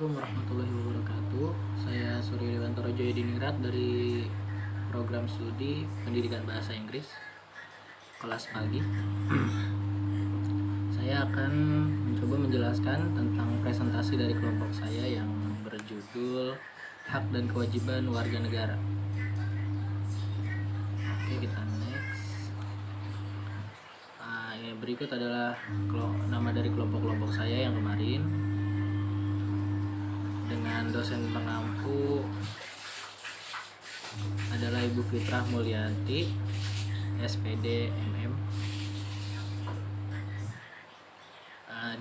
Assalamualaikum warahmatullahi wabarakatuh. Saya Suryo Dewantoro Joyadiningrat dari program studi Pendidikan Bahasa Inggris kelas pagi. Saya akan mencoba menjelaskan tentang presentasi dari kelompok saya yang berjudul Hak dan Kewajiban Warga Negara. Oke, kita next. Berikut adalah nama dari kelompok-kelompok saya yang kemarin, dengan dosen pengampu adalah Ibu Fitrah Mulyanti, SPD MM.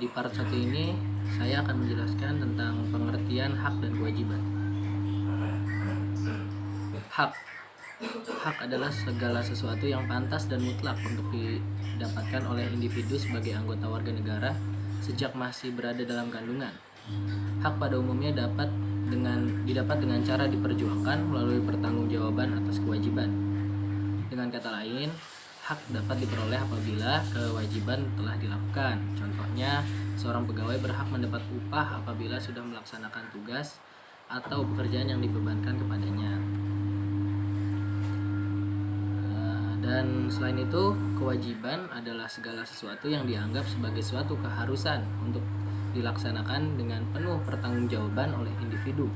Di part 1 ini saya akan menjelaskan tentang pengertian hak dan kewajiban. Hak adalah segala sesuatu yang pantas dan mutlak untuk didapatkan oleh individu sebagai anggota warga negara sejak masih berada dalam kandungan. Hak pada umumnya didapat dengan cara diperjuangkan melalui pertanggungjawaban atas kewajiban. Dengan kata lain, hak dapat diperoleh apabila kewajiban telah dilakukan. Contohnya, seorang pegawai berhak mendapat upah apabila sudah melaksanakan tugas atau pekerjaan yang dibebankan kepadanya. Dan selain itu, kewajiban adalah segala sesuatu yang dianggap sebagai suatu keharusan untuk dilaksanakan dengan penuh pertanggungjawaban oleh individu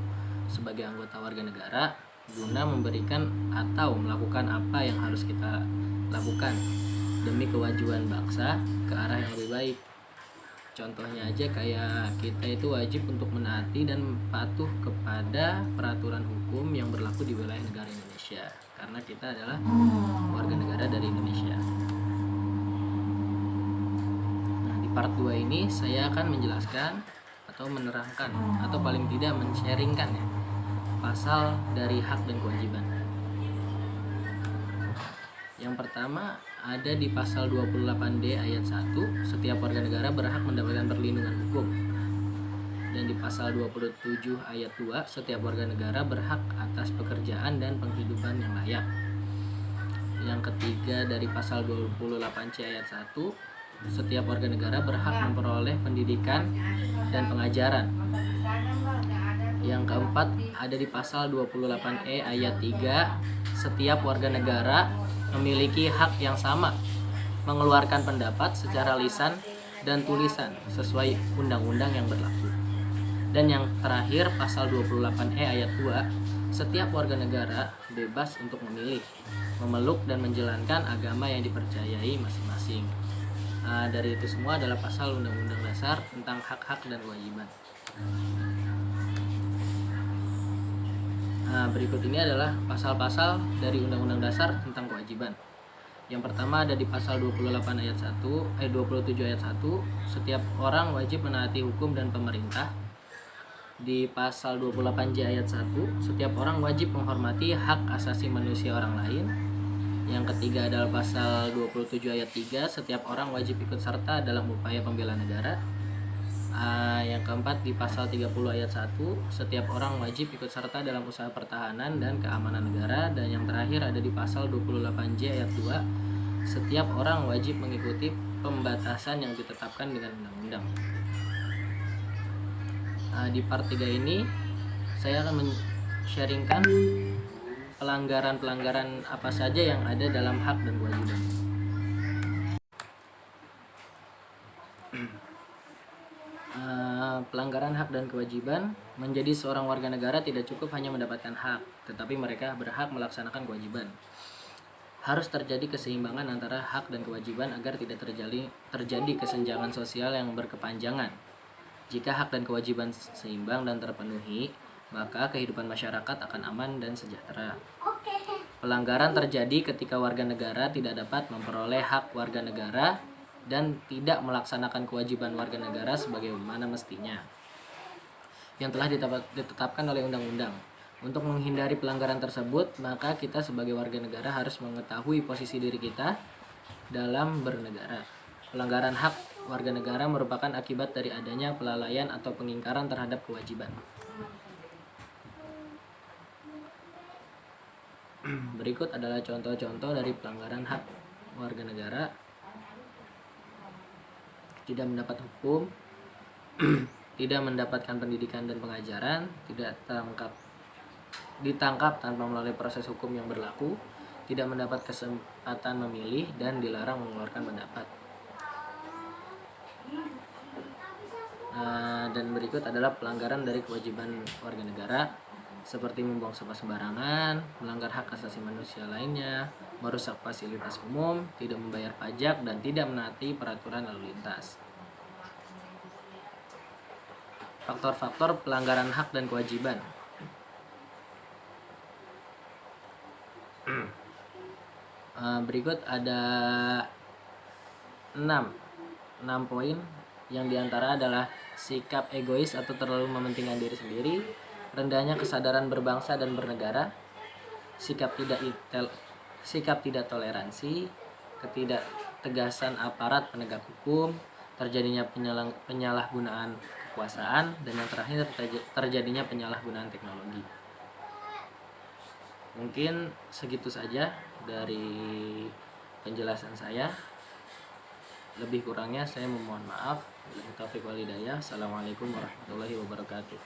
sebagai anggota warga negara guna memberikan atau melakukan apa yang harus kita lakukan demi kemajuan bangsa ke arah yang lebih baik. Contohnya aja kayak kita itu wajib untuk menaati dan patuh kepada peraturan hukum yang berlaku di wilayah negara Indonesia karena kita adalah warga negara dari Indonesia. Nah, di part 2 ini saya akan menjelaskan atau menerangkan atau paling tidak men-sharingkan ya pasal dari hak dan kewajiban. Yang pertama ada di pasal 28D ayat 1, setiap warga negara berhak mendapatkan perlindungan hukum. Dan di pasal 27 ayat 2, setiap warga negara berhak atas pekerjaan dan penghidupan yang layak. Yang ketiga dari pasal 28C ayat 1, setiap warga negara berhak memperoleh pendidikan dan pengajaran. Yang keempat ada di pasal 28E ayat 3, setiap warga negara memiliki hak yang sama mengeluarkan pendapat secara lisan dan tulisan sesuai undang-undang yang berlaku. Dan yang terakhir pasal 28E ayat 2, setiap warga negara bebas untuk memilih, memeluk dan menjalankan agama yang dipercayai masing-masing. Dari itu semua adalah pasal Undang-Undang Dasar tentang hak-hak dan kewajiban. Berikut ini adalah pasal-pasal dari Undang-Undang Dasar tentang kewajiban. Yang pertama ada di pasal 27 ayat 1, setiap orang wajib menaati hukum dan pemerintah. Di pasal 28J ayat 1, setiap orang wajib menghormati hak asasi manusia orang lain. Yang ketiga adalah pasal 27 ayat 3, setiap orang wajib ikut serta dalam upaya pembelaan negara. Yang keempat di pasal 30 ayat 1, setiap orang wajib ikut serta dalam usaha pertahanan dan keamanan negara. Dan yang terakhir ada di pasal 28J ayat 2, setiap orang wajib mengikuti pembatasan yang ditetapkan dengan undang-undang. Di part 3 ini saya akan men-sharingkan pelanggaran-pelanggaran apa saja yang ada dalam hak dan kewajiban. Pelanggaran hak dan kewajiban. Menjadi seorang warga negara tidak cukup hanya mendapatkan hak, tetapi mereka berhak melaksanakan kewajiban. Harus terjadi keseimbangan antara hak dan kewajiban agar tidak terjadi kesenjangan sosial yang berkepanjangan. Jika hak dan kewajiban seimbang dan terpenuhi, maka kehidupan masyarakat akan aman dan sejahtera. Pelanggaran terjadi ketika warga negara tidak dapat memperoleh hak warga negara dan tidak melaksanakan kewajiban warga negara sebagaimana mestinya yang telah ditetapkan oleh undang-undang. Untuk menghindari pelanggaran tersebut, maka kita sebagai warga negara harus mengetahui posisi diri kita dalam bernegara. Pelanggaran hak warga negara merupakan akibat dari adanya kelalaian atau pengingkaran terhadap kewajiban. Berikut adalah contoh-contoh dari pelanggaran hak warga negara. Tidak mendapat hukum, tidak mendapatkan pendidikan dan pengajaran, tidak ditangkap tanpa melalui proses hukum yang berlaku, tidak mendapat kesempatan memilih, dan dilarang mengeluarkan pendapat. Dan berikut adalah pelanggaran dari kewajiban warga negara, seperti membuang sampah sembarangan, melanggar hak asasi manusia lainnya, merusak fasilitas umum, tidak membayar pajak, dan tidak menaati peraturan lalu lintas. Faktor-faktor pelanggaran hak dan kewajiban. Berikut ada 6 poin, yang diantara adalah sikap egois atau terlalu mementingkan diri sendiri, rendahnya kesadaran berbangsa dan bernegara, sikap tidak toleransi, ketidaktegasan aparat penegak hukum, terjadinya penyalahgunaan kekuasaan, dan yang terakhir terjadinya penyalahgunaan teknologi. Mungkin segitu saja dari penjelasan saya. Lebih kurangnya saya memohon maaf. Wabillahi taufiq wal hidayah. Assalamualaikum warahmatullahi wabarakatuh.